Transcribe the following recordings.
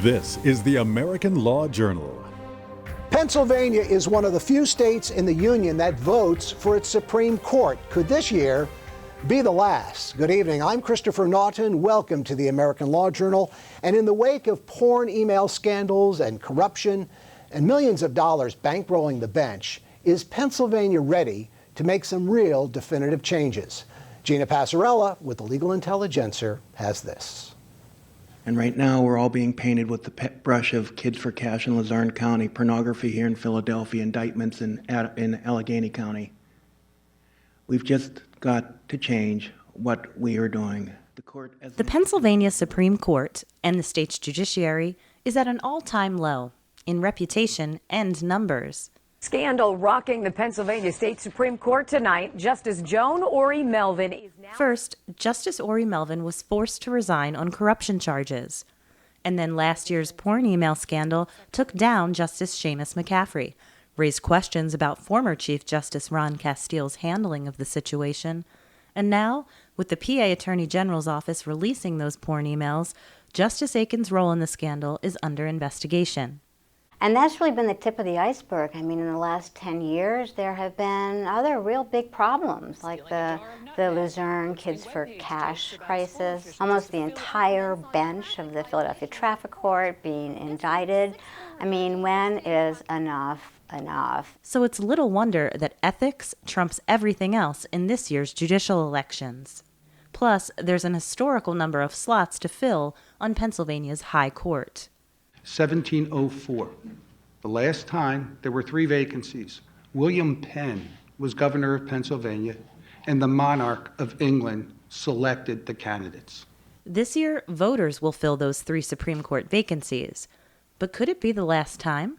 This is the American Law Journal. Pennsylvania is one of the few states in the Union that votes for its Supreme Court. Could this year be the last? Good evening. I'm Christopher Naughton. Welcome to the American Law Journal. And in the wake of porn email scandals and corruption and millions of dollars bankrolling the bench, is Pennsylvania ready to make some real definitive changes? Gina Passarella with the Legal Intelligencer has this. And right now, we're all being painted with the brush of Kids for Cash in Luzerne County, pornography here in Philadelphia, indictments in Allegheny County. We've just got to change what we are doing. The Pennsylvania Supreme Court and the state's judiciary is at an all-time low in reputation and numbers. Scandal rocking the Pennsylvania State Supreme Court tonight. Justice Joan Ori Melvin is now... First, Justice Ori Melvin was forced to resign on corruption charges. And then last year's porn email scandal took down Justice Seamus McCaffrey, raised questions about former Chief Justice Ron Castile's handling of the situation. And now, with the PA Attorney General's office releasing those porn emails, Justice Ikan's role in the scandal is under investigation. And that's really been the tip of the iceberg. I mean, in the last 10 years, there have been other real big problems, like the Luzerne Kids for Cash crisis, almost the entire bench of the Philadelphia Traffic Court being indicted. I mean, when is enough enough? So it's little wonder that ethics trumps everything else in this year's judicial elections. Plus, there's an historical number of slots to fill on Pennsylvania's High Court. 1704, the last time there were 3 vacancies. William Penn was governor of Pennsylvania, and the monarch of England selected the candidates. This year, voters will fill those 3 Supreme Court vacancies. But could it be the last time?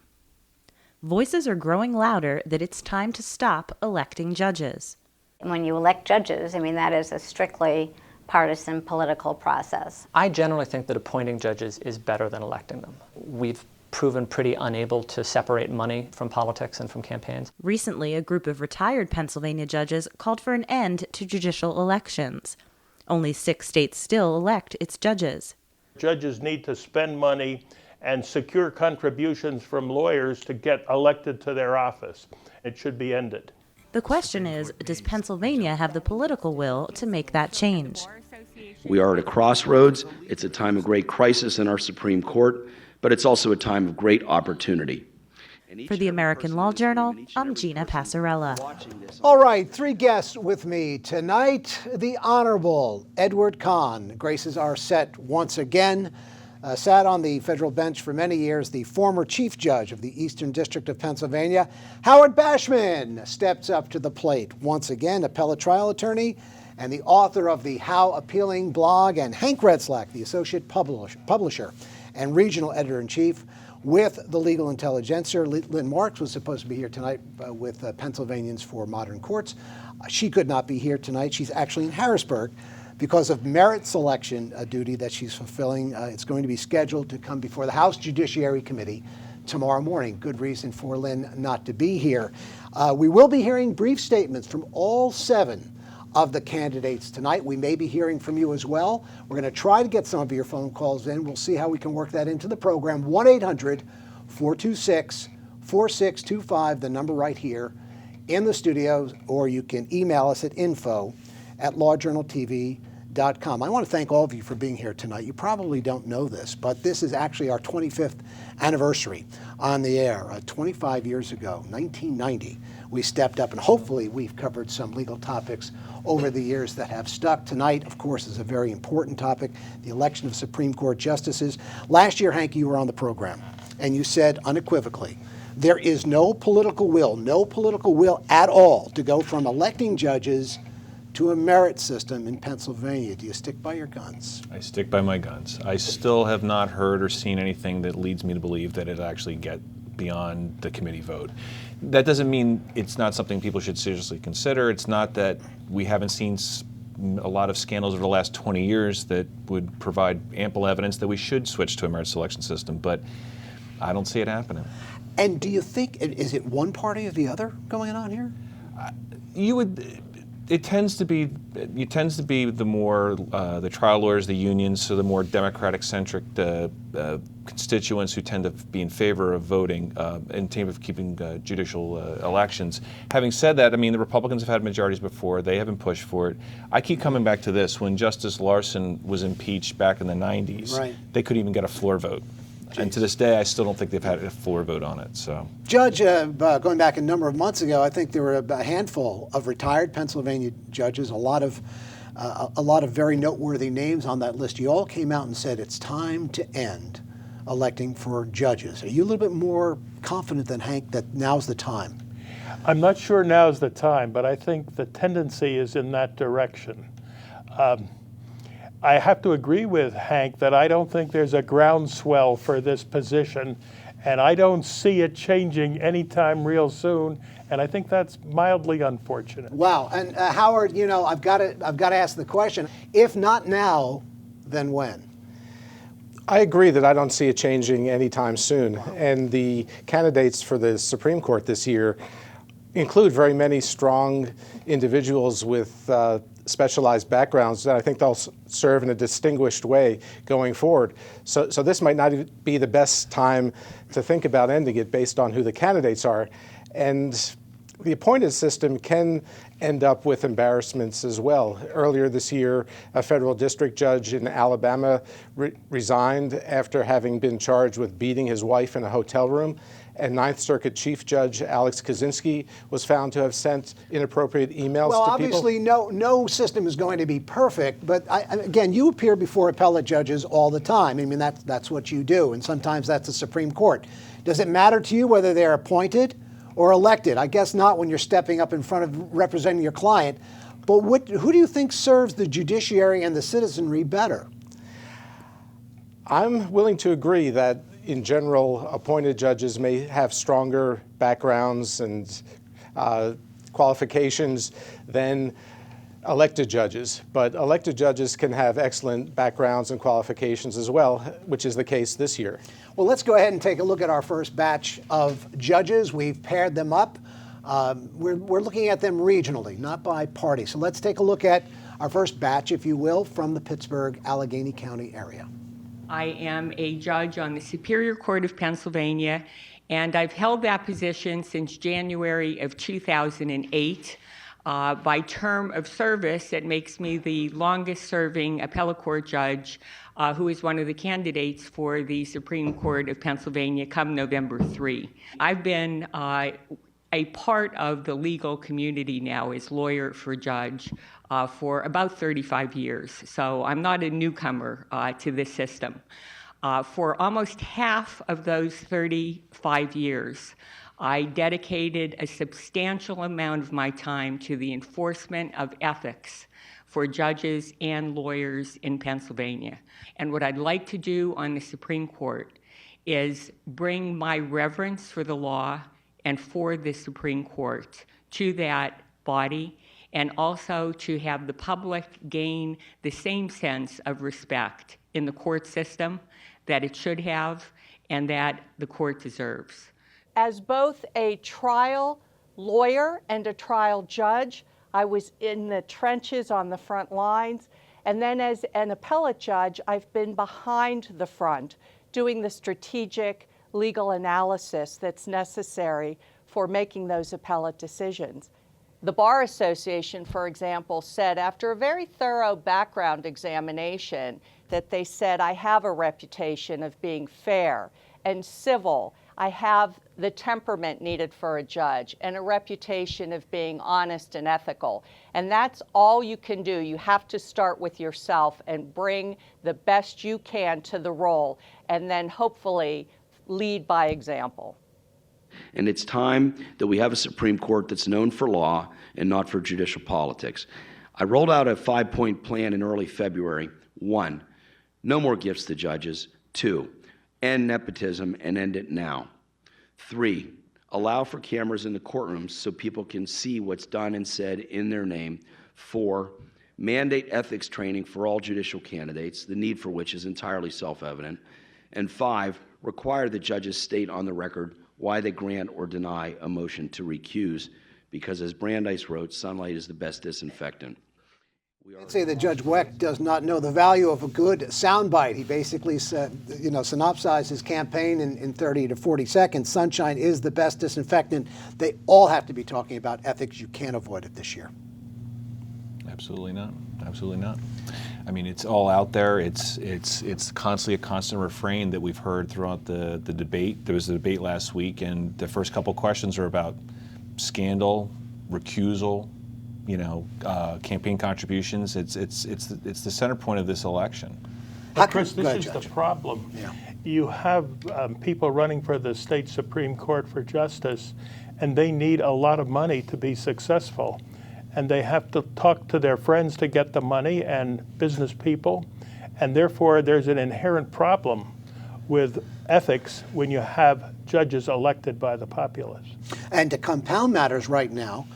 Voices are growing louder that it's time to stop electing judges. When you elect judges, I mean, that is a strictly partisan political process. I generally think that appointing judges is better than electing them. We've proven pretty unable to separate money from politics and from campaigns. Recently, a group of retired Pennsylvania judges called for an end to judicial elections. Only 6 states still elect its judges. Judges need to spend money and secure contributions from lawyers to get elected to their office. It should be ended. The question is, does Pennsylvania have the political will to make that change? We are at a crossroads. It's a time of great crisis in our Supreme Court, but it's also a time of great opportunity. For the American Law Journal, I'm Gina Passarella. All right, 3 guests with me tonight. The Honorable Edward Cahn graces our set once again. Sat on the federal bench for many years, the former Chief Judge of the Eastern District of Pennsylvania. Howard Bashman steps up to the plate once again, appellate trial attorney and the author of the How Appealing blog, and Hank Grezlak, the associate publisher and regional editor-in-chief with the Legal Intelligencer. Lynn Marks was supposed to be here tonight with Pennsylvanians for Modern Courts. She could not be here tonight. She's actually in Harrisburg because of merit selection duty that she's fulfilling. It's going to be scheduled to come before the House Judiciary Committee tomorrow morning. Good reason for Lynn not to be here. We will be hearing brief statements from all 7 of the candidates tonight. We may be hearing from you as well. We're going to try to get some of your phone calls in. We'll see how we can work that into the program. 1-800-426-4625, the number right here in the studio, or you can email us at info@lawjournaltv.com. I want to thank all of you for being here tonight. You probably don't know this, but this is actually our 25th anniversary on the air. 25 years ago, 1990, we stepped up, and hopefully we've covered some legal topics over the years that have stuck. Tonight, of course, is a very important topic, the election of Supreme Court justices. Last year, Hank, you were on the program, and you said unequivocally, there is no political will at all to go from electing judges to a merit system in Pennsylvania. Do you stick by your guns? I stick by my guns. I still have not heard or seen anything that leads me to believe that it'll actually get beyond the committee vote. That doesn't mean it's not something people should seriously consider. It's not that we haven't seen a lot of scandals over the last 20 years that would provide ample evidence that we should switch to a merit selection system, but I don't see it happening. And do you think, is it one party or the other going on here? It tends to be the more the trial lawyers, the unions, so the more Democratic-centric constituents who tend to be in favor of voting in terms of keeping judicial elections. Having said that, I mean, the Republicans have had majorities before. They haven't pushed for it. I keep coming back to this. When Justice Larson was impeached back in the 90s, right, they couldn't even get a floor vote. And to this day, I still don't think they've had a floor vote on it. So, Judge, going back a number of months ago, I think there were a handful of retired Pennsylvania judges, a lot of very noteworthy names on that list. You all came out and said it's time to end electing for judges. Are you a little bit more confident than Hank that now's the time? I'm not sure now's the time, but I think the tendency is in that direction. I have to agree with Hank that I don't think there's a groundswell for this position, and I don't see it changing anytime real soon, and I think that's mildly unfortunate. Wow, and Howard, you know, I've got to ask the question: if not now, then when? I agree that I don't see it changing anytime soon, and the candidates for the Supreme Court this year include very many strong individuals with specialized backgrounds that I think they'll serve in a distinguished way going forward. So this might not be the best time to think about ending it based on who the candidates are. And the appointed system can end up with embarrassments as well. Earlier this year, a federal district judge in Alabama resigned after having been charged with beating his wife in a hotel room. And Ninth Circuit Chief Judge Alex Kaczynski was found to have sent inappropriate emails to people. Well, obviously, no system is going to be perfect, but again, you appear before appellate judges all the time. I mean, that's what you do, and sometimes that's the Supreme Court. Does it matter to you whether they're appointed or elected? I guess not when you're stepping up in front of representing your client, but who do you think serves the judiciary and the citizenry better? I'm willing to agree that in general, appointed judges may have stronger backgrounds and qualifications than elected judges, but elected judges can have excellent backgrounds and qualifications as well, which is the case this year. Well, let's go ahead and take a look at our first batch of judges. We've paired them up. We're looking at them regionally, not by party. So let's take a look at our first batch, if you will, from the Pittsburgh, Allegheny County area. I am a judge on the Superior Court of Pennsylvania, and I've held that position since January of 2008. By term of service, it makes me the longest-serving appellate court judge who is one of the candidates for the Supreme Court of Pennsylvania come November 3. I've been a part of the legal community now as lawyer for judge for about 35 years. So I'm not a newcomer to this system. For almost half of those 35 years, I dedicated a substantial amount of my time to the enforcement of ethics for judges and lawyers in Pennsylvania. And what I'd like to do on the Supreme Court is bring my reverence for the law and for the Supreme Court to that body, and also to have the public gain the same sense of respect in the court system that it should have and that the court deserves. As both a trial lawyer and a trial judge, I was in the trenches on the front lines, and then as an appellate judge, I've been behind the front doing the strategic legal analysis that's necessary for making those appellate decisions. The Bar Association, for example, said after a very thorough background examination that they said, I have a reputation of being fair and civil. I have the temperament needed for a judge and a reputation of being honest and ethical. And that's all you can do. You have to start with yourself and bring the best you can to the role, and then hopefully lead by example. And it's time that we have a Supreme Court that's known for law and not for judicial politics. I rolled out a 5-point plan in early February. 1, no more gifts to judges. 2, end nepotism and end it now. 3, allow for cameras in the courtrooms so people can see what's done and said in their name. 4, mandate ethics training for all judicial candidates, the need for which is entirely self-evident. And 5, require the judges state on the record why they grant or deny a motion to recuse because as Brandeis wrote, sunlight is the best disinfectant. I'd say that Judge Weck does not know the value of a good soundbite. He basically said, synopsized his campaign in 30 to 40 seconds. Sunshine is the best disinfectant. They all have to be talking about ethics. You can't avoid it this year. Absolutely not. Absolutely not. I mean, it's all out there. It's constantly a constant refrain that we've heard throughout the debate. There was a debate last week, and the first couple questions are about scandal, recusal, campaign contributions. It's the center point of this election. But Chris, this is the problem. Yeah. You have people running for the state Supreme Court for justice, and they need a lot of money to be successful. And they have to talk to their friends to get the money and business people. And therefore, there's an inherent problem with ethics when you have judges elected by the populace. And to compound matters right now,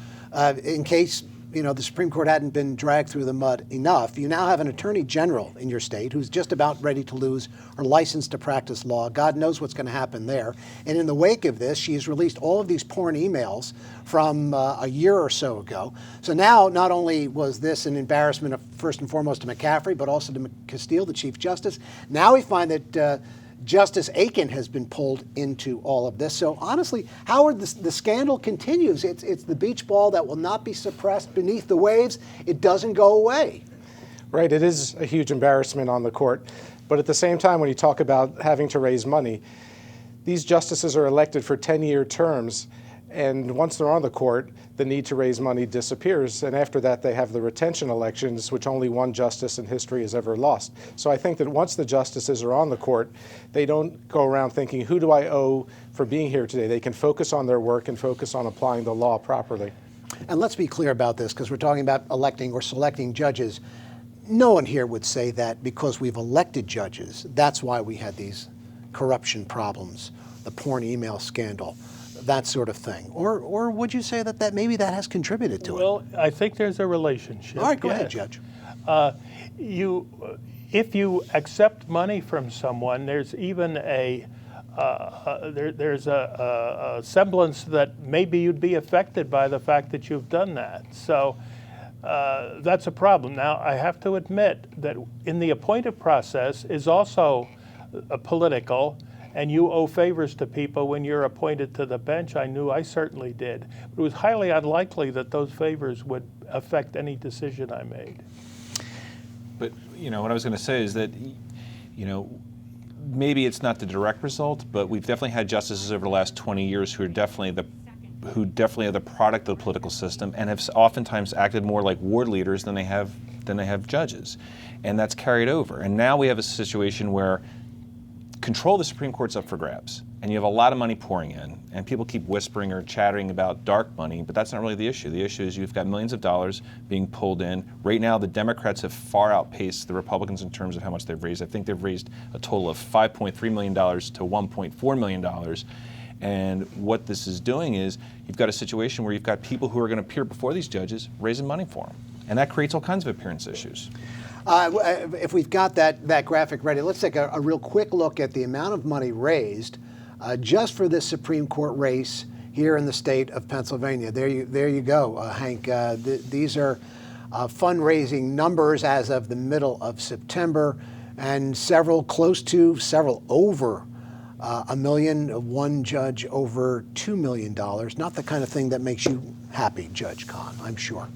in case the Supreme Court hadn't been dragged through the mud enough, you now have an attorney general in your state who's just about ready to lose her license to practice law. God knows what's going to happen there. And in the wake of this, she has released all of these porn emails from a year or so ago. So now, not only was this an embarrassment first and foremost to McCaffrey, but also to Castile, the Chief Justice. Now we find that Justice Ikan has been pulled into all of this. So honestly, Howard, the scandal continues. It's the beach ball that will not be suppressed beneath the waves. It doesn't go away. Right, it is a huge embarrassment on the court. But at the same time, when you talk about having to raise money, these justices are elected for 10-year terms. And once they're on the court, the need to raise money disappears. And after that, they have the retention elections, which only one justice in history has ever lost. So I think that once the justices are on the court, they don't go around thinking, who do I owe for being here today? They can focus on their work and focus on applying the law properly. And let's be clear about this, because we're talking about electing or selecting judges. No one here would say that because we've elected judges, that's why we had these corruption problems, the porn email scandal, that sort of thing. Or would you say that maybe that has contributed to it? Well, I think there's a relationship. All right, go ahead, Judge. If you accept money from someone, there's even a semblance that maybe you'd be affected by the fact that you've done that. So that's a problem. Now, I have to admit that in the appointive process is also political, and you owe favors to people when you're appointed to the bench. I knew I certainly did. But it was highly unlikely that those favors would affect any decision I made. But, what I was going to say is that, maybe it's not the direct result, but we've definitely had justices over the last 20 years who definitely are the product of the political system and have oftentimes acted more like ward leaders than they have judges. And that's carried over. And now we have a situation where control of the Supreme Court's up for grabs, and you have a lot of money pouring in, and people keep whispering or chattering about dark money, but that's not really the issue. The issue is you've got millions of dollars being pulled in. Right now, the Democrats have far outpaced the Republicans in terms of how much they've raised. I think they've raised a total of $5.3 million to $1.4 million. And what this is doing is you've got a situation where you've got people who are going to appear before these judges raising money for them. And that creates all kinds of appearance issues. If we've got that graphic ready, let's take a real quick look at the amount of money raised just for this Supreme Court race here in the state of Pennsylvania. There you go, Hank. These are fundraising numbers as of the middle of September, and several over $1 million, one judge over $2 million. Not the kind of thing that makes you happy, Judge Kahn, I'm sure.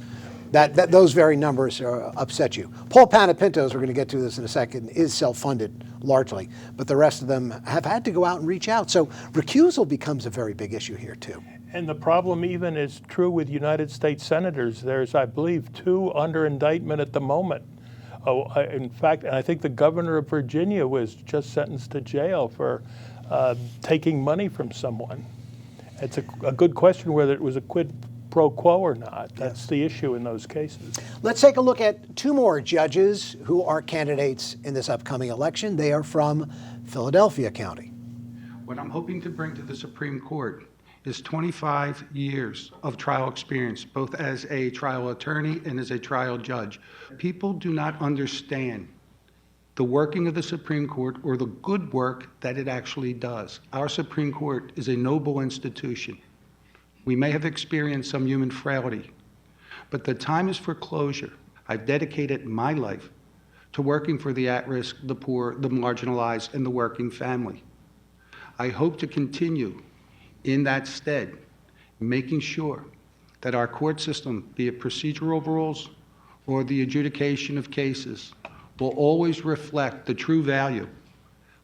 That those very numbers upset you. Paul Panepintos, we're going to get to this in a second, is self-funded largely, but the rest of them have had to go out and reach out. So recusal becomes a very big issue here too. And the problem even is true with United States senators. There's, I believe, 2 under indictment at the moment. In fact, I think the governor of Virginia was just sentenced to jail for taking money from someone. It's a good question whether it was a quid pro quo or not. That's the issue in those cases. Let's take a look at 2 more judges who are candidates in this upcoming election. They are from Philadelphia County. What I'm hoping to bring to the Supreme Court is 25 years of trial experience, both as a trial attorney and as a trial judge. People do not understand the working of the Supreme Court or the good work that it actually does. Our Supreme Court is a noble institution. We may have experienced some human frailty, but the time is for closure. I've dedicated my life to working for the at-risk, the poor, the marginalized, and the working family. I hope to continue in that stead, making sure that our court system, be it procedural rules or the adjudication of cases, will always reflect the true value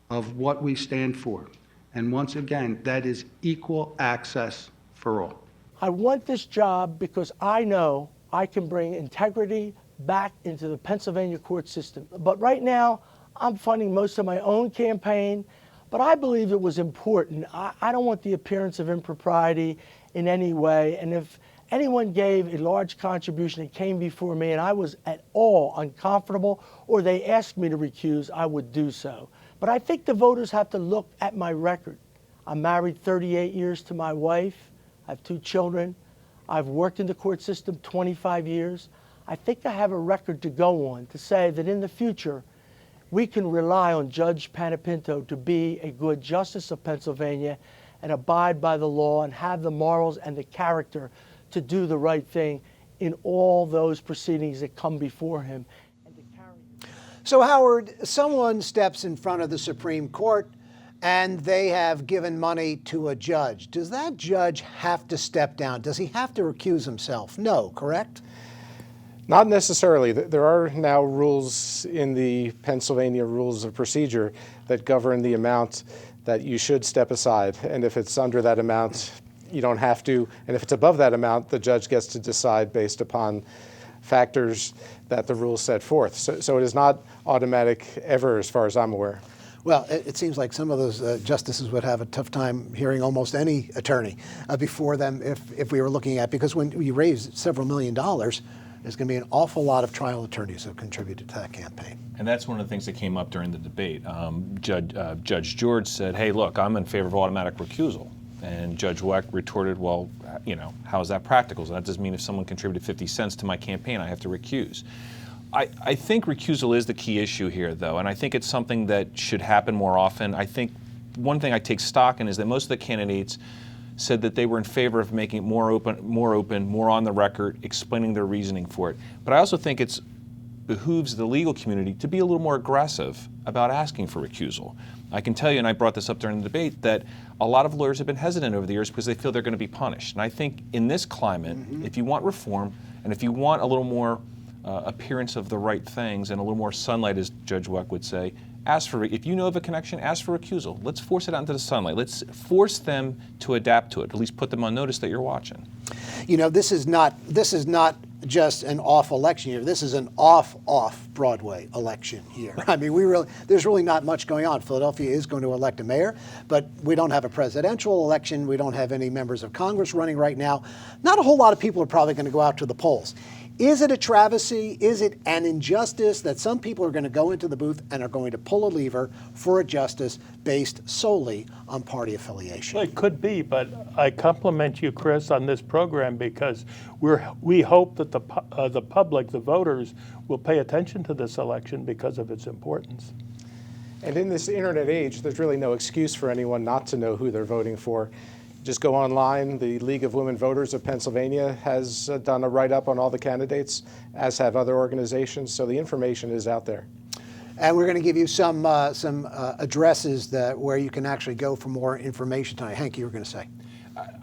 of what we stand for. And once again, that is equal access for all. I want this job because I know I can bring integrity back into the Pennsylvania court system. But right now, I'm funding most of my own campaign, but I believe it was important. I don't want the appearance of impropriety in any way, and if anyone gave a large contribution and came before me and I was at all uncomfortable or they asked me to recuse, I would do so. But I think the voters have to look at my record. I'm married 38 years to my wife. I have 2 children. I've worked in the court system 25 years. I think I have a record to go on to say that in the future, we can rely on Judge Panepinto to be a good justice of Pennsylvania and abide by the law and have the morals and the character to do the right thing in all those proceedings that come before him. So, Howard, someone steps in front of the Supreme Court and they have given money to a judge. Does that judge have to step down? Does he have to recuse himself? No, correct? Not necessarily. There are now rules in the Pennsylvania Rules of Procedure that govern the amount that you should step aside. And if it's under that amount, you don't have to. And if it's above that amount, the judge gets to decide based upon factors that the rules set forth. So it is not automatic ever, as far as I'm aware. Well, it seems like some of those justices would have a tough time hearing almost any attorney before them if we were looking at, because when you raise several $1 million, there's going to be an awful lot of trial attorneys who have contributed to that campaign. And that's one of the things that came up during the debate. Judge George said, hey, look, I'm in favor of automatic recusal. And Judge Weck retorted, well, you know, how is that practical? So that doesn't mean if someone contributed 50 cents to my campaign, I have to recuse. I think recusal is the key issue here, though, and I think it's something that should happen more often. I think one thing I take stock in is that most of the candidates said that they were in favor of making it more open, more on the record, explaining their reasoning for it. But I also think it behooves the legal community to be a little more aggressive about asking for recusal. I can tell you, and I brought this up during the debate, that a lot of lawyers have been hesitant over the years because they feel they're going to be punished. And I think in this climate, if you want reform, and if you want a little more appearance of the right things and a little more sunlight, as Judge Weck would say, ask for, if you know of a connection, ask for recusal. Let's force it out into the sunlight. Let's force them to adapt to it. At least put them on notice that you're watching. You know, this is not just an off election year. This is an off Broadway election year. I mean, there's really not much going on. Philadelphia is going to elect a mayor, but we don't have a presidential election. We don't have any members of Congress running right now. Not a whole lot of people are probably going to go out to the polls. Is it a travesty? Is it an injustice that some people are going to go into the booth and are going to pull a lever for a justice based solely on party affiliation? Well, it could be, but I compliment you, Chris, on this program because we hope that the public, the voters, will pay attention to this election because of its importance. And in this internet age, there's really no excuse for anyone not to know who they're voting for. Just go online. The League of Women Voters of Pennsylvania has done a write-up on all the candidates, as have other organizations, so the information is out there. And we're going to give you some addresses where you can actually go for more information tonight. Hank, you were going to say.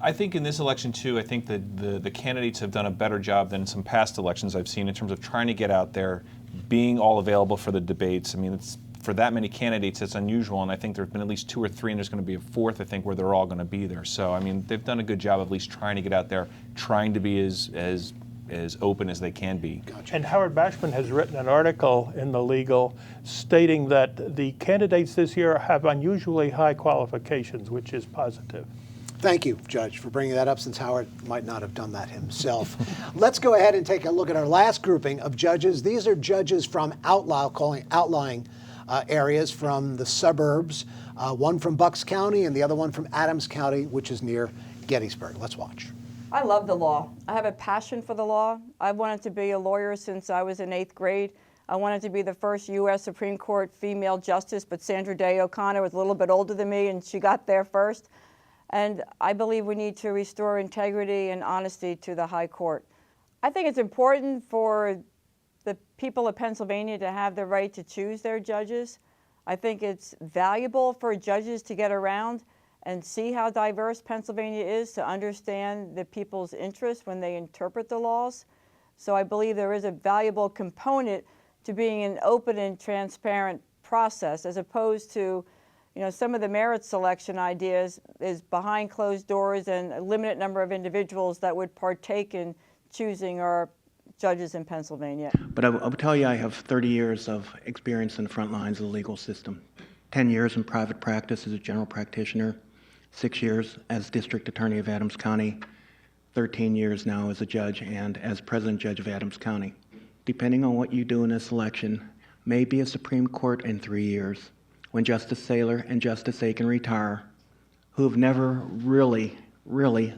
I think in this election, too, I think that the candidates have done a better job than some past elections I've seen in terms of trying to get out there, being all available for the debates. I mean, for that many candidates, it's unusual, and I think there have been at least 2 or 3, and there's going to be a 4th, I think, where they're all going to be there. So, I mean, they've done a good job of at least trying to get out there, trying to be as open as they can be. Gotcha. And Howard Bashman has written an article in the Legal stating that the candidates this year have unusually high qualifications, which is positive. Thank you, Judge, for bringing that up, since Howard might not have done that himself. Let's go ahead and take a look at our last grouping of judges. These are judges from outlying areas from the suburbs, one from Bucks County and the other one from Adams County, which is near Gettysburg. Let's watch. I love the law. I have a passion for the law. I've wanted to be a lawyer since I was in 8th grade. I wanted to be the first U.S. Supreme Court female justice, but Sandra Day O'Connor was a little bit older than me, and she got there first. And I believe we need to restore integrity and honesty to the High Court. I think it's important for the people of Pennsylvania to have the right to choose their judges. I think it's valuable for judges to get around and see how diverse Pennsylvania is, to understand the people's interests when they interpret the laws. So I believe there is a valuable component to being an open and transparent process, as opposed to, some of the merit selection ideas is behind closed doors and a limited number of individuals that would partake in choosing our judges in Pennsylvania. But I will tell you, I have 30 years of experience in the front lines of the legal system. 10 years in private practice as a general practitioner, 6 years as district attorney of Adams County, 13 years now as a judge and as president judge of Adams County. Depending on what you do in this election, may be a Supreme Court in 3 years, when Justice Saylor and Justice Ikan retire, who have never really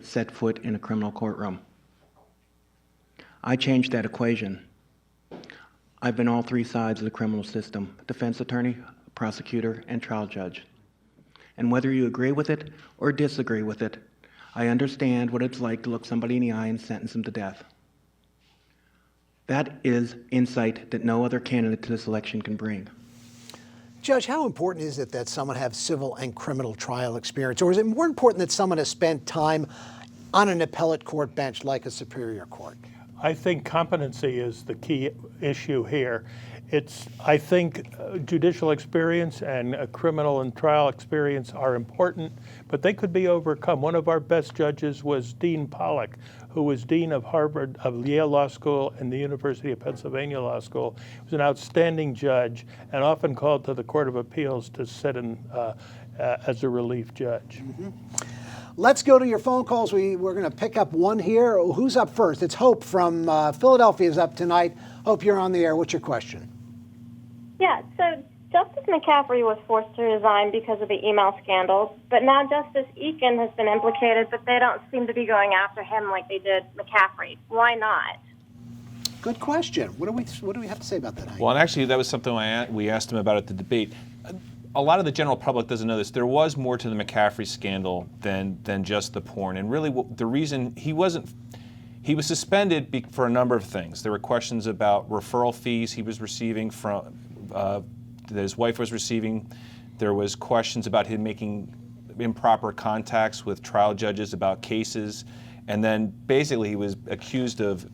set foot in a criminal courtroom. I changed that equation. I've been all three sides of the criminal system: defense attorney, prosecutor, and trial judge. And whether you agree with it or disagree with it, I understand what it's like to look somebody in the eye and sentence them to death. That is insight that no other candidate to this election can bring. Judge, how important is it that someone have civil and criminal trial experience? Or is it more important that someone has spent time on an appellate court bench like a superior court? I think competency is the key issue here. I think judicial experience and criminal and trial experience are important, but they could be overcome. One of our best judges was Dean Pollack, who was dean of Yale Law School and the University of Pennsylvania Law School. He was an outstanding judge and often called to the Court of Appeals to sit in as a relief judge. Mm-hmm. Let's go to your phone calls. We're going to pick up one here. Who's up first? It's Hope from Philadelphia is up tonight. Hope, you're on the air. What's your question? Yeah, so Justice McCaffrey was forced to resign because of the email scandals, but now Justice Ikan has been implicated, but they don't seem to be going after him like they did McCaffrey. Why not? Good question. What do we have to say about that, Hank? Well, and actually, that was something we asked him about at the debate. A lot of the general public doesn't know this. There was more to the McCaffrey scandal than just the porn, and really the reason he was suspended for a number of things. There were questions about referral fees he was receiving from that his wife was receiving. There was questions about him making improper contacts with trial judges about cases, and then basically he was accused of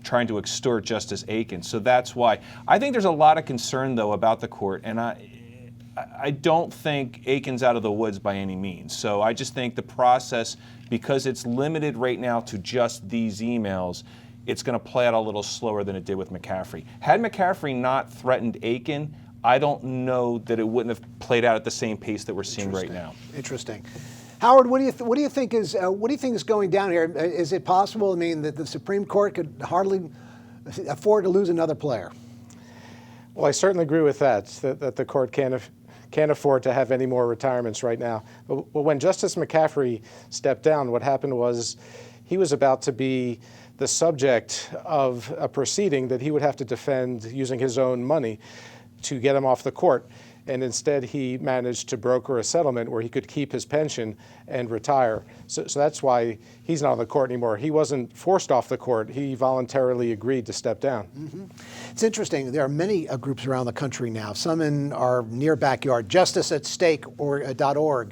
trying to extort Justice Ikan. So that's why. I think there's a lot of concern, though, about the court, and I don't think Ikan's out of the woods by any means. So I just think the process, because it's limited right now to just these emails, it's going to play out a little slower than it did with McCaffrey. Had McCaffrey not threatened Ikan, I don't know that it wouldn't have played out at the same pace that we're seeing right now. Interesting. Howard, what do you think is going down here? Is it possible? I mean, that the Supreme Court could hardly afford to lose another player? Well, I certainly agree with that the court can't afford to have any more retirements right now. But when Justice McCaffrey stepped down, what happened was he was about to be the subject of a proceeding that he would have to defend using his own money to get him off the court. And instead, he managed to broker a settlement where he could keep his pension and retire. So that's why he's not on the court anymore. He wasn't forced off the court. He voluntarily agreed to step down. Mm-hmm. It's interesting. There are many groups around the country now, some in our near backyard, justiceatstake.org,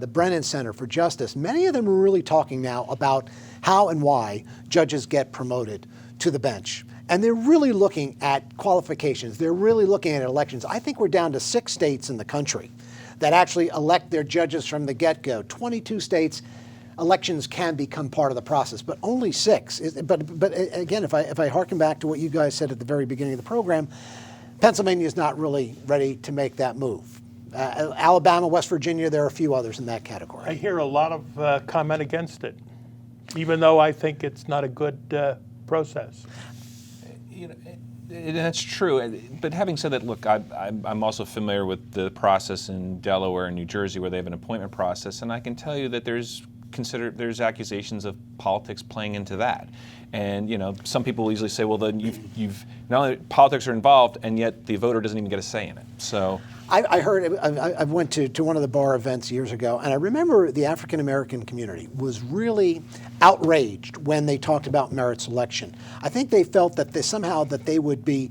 the Brennan Center for Justice. Many of them are really talking now about how and why judges get promoted to the bench. And they're really looking at qualifications. They're really looking at elections. I think we're down to 6 states in the country that actually elect their judges from the get-go. 22 states, elections can become part of the process, but only 6. But again, if I harken back to what you guys said at the very beginning of the program, Pennsylvania is not really ready to make that move. Alabama, West Virginia, there are a few others in that category. I hear a lot of comment against it, even though I think it's not a good process. That's true. But having said that, look, I'm also familiar with the process in Delaware and New Jersey where they have an appointment process, and I can tell you that there's accusations of politics playing into that. And some people will easily say, well, then you've not only politics are involved, and yet the voter doesn't even get a say in it. So I heard, I went to one of the bar events years ago, and I remember the African American community was really outraged when they talked about merit selection. I think they felt that somehow that they would be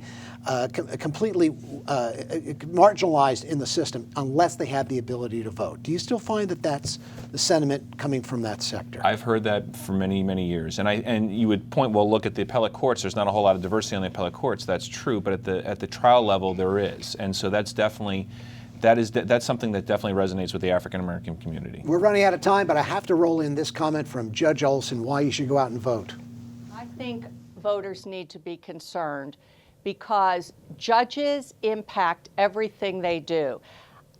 completely marginalized in the system unless they had the ability to vote. Do you still find that that's the sentiment coming from that sector? I've heard that for many, many years. And you would point, well, look at the appellate courts. There's not a whole lot of diversity on the appellate courts. That's true, but at the trial level there is. And so that's definitely, that's something that definitely resonates with the African American community. We're running out of time, but I have to roll in this comment from Judge Olson, why you should go out and vote. I think voters need to be concerned because judges impact everything they do.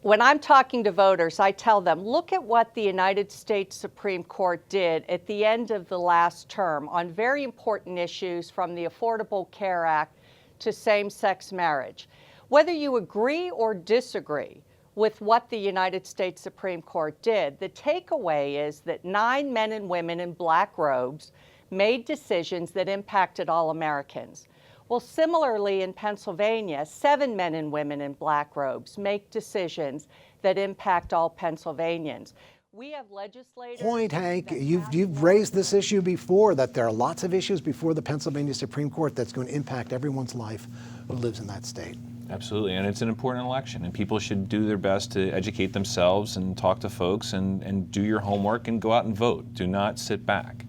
When I'm talking to voters, I tell them, look at what the United States Supreme Court did at the end of the last term on very important issues from the Affordable Care Act to same-sex marriage. Whether you agree or disagree with what the United States Supreme Court did, the takeaway is that 9 men and women in black robes made decisions that impacted all Americans. Well, similarly in Pennsylvania, 7 men and women in black robes make decisions that impact all Pennsylvanians. We have legislators. Point, Hank. You've raised this issue before, that there are lots of issues before the Pennsylvania Supreme Court that's going to impact everyone's life who lives in that state. Absolutely, and it's an important election, and people should do their best to educate themselves and talk to folks and do your homework and go out and vote. Do not sit back.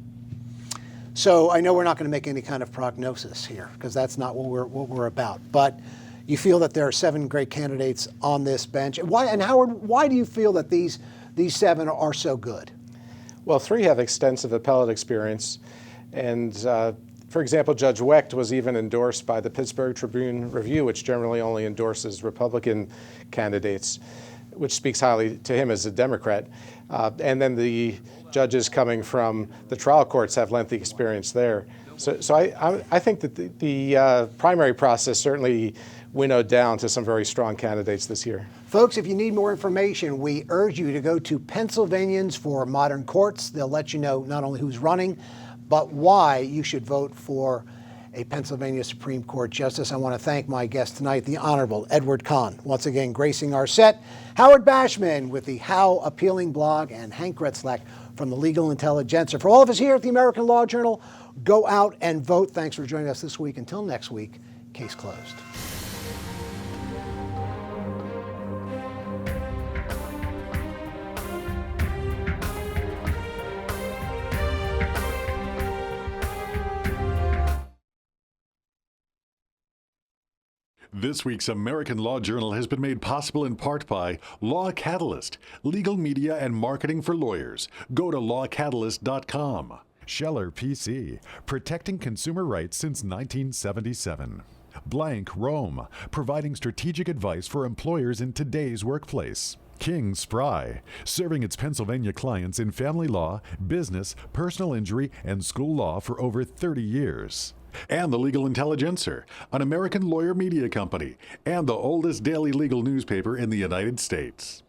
So I know we're not going to make any kind of prognosis here because that's not what we're about. But you feel that there are 7 great candidates on this bench. Why, and Howard, why do you feel that these 7 are so good? Well, 3 have extensive appellate experience, and for example, Judge Wecht was even endorsed by the Pittsburgh Tribune-Review, which generally only endorses Republican candidates, which speaks highly to him as a Democrat. And then the judges coming from the trial courts have lengthy experience there. So I think that the primary process certainly winnowed down to some very strong candidates this year. Folks, if you need more information, we urge you to go to Pennsylvanians for Modern Courts. They'll let you know not only who's running, but why you should vote for a Pennsylvania Supreme Court justice. I want to thank my guest tonight, the Honorable Edward Cahn, once again gracing our set, Howard Bashman with the How Appealing blog, and Hank Grezlak from the Legal Intelligencer. For all of us here at the American Law Journal, go out and vote. Thanks for joining us this week. Until next week, case closed. This week's American Law Journal has been made possible in part by Law Catalyst, legal media and marketing for lawyers. Go to lawcatalyst.com. Scheller PC, protecting consumer rights since 1977. Blank Rome, providing strategic advice for employers in today's workplace. King Spry, serving its Pennsylvania clients in family law, business, personal injury, and school law for over 30 years. And the Legal Intelligencer, an American lawyer media company, and the oldest daily legal newspaper in the United States.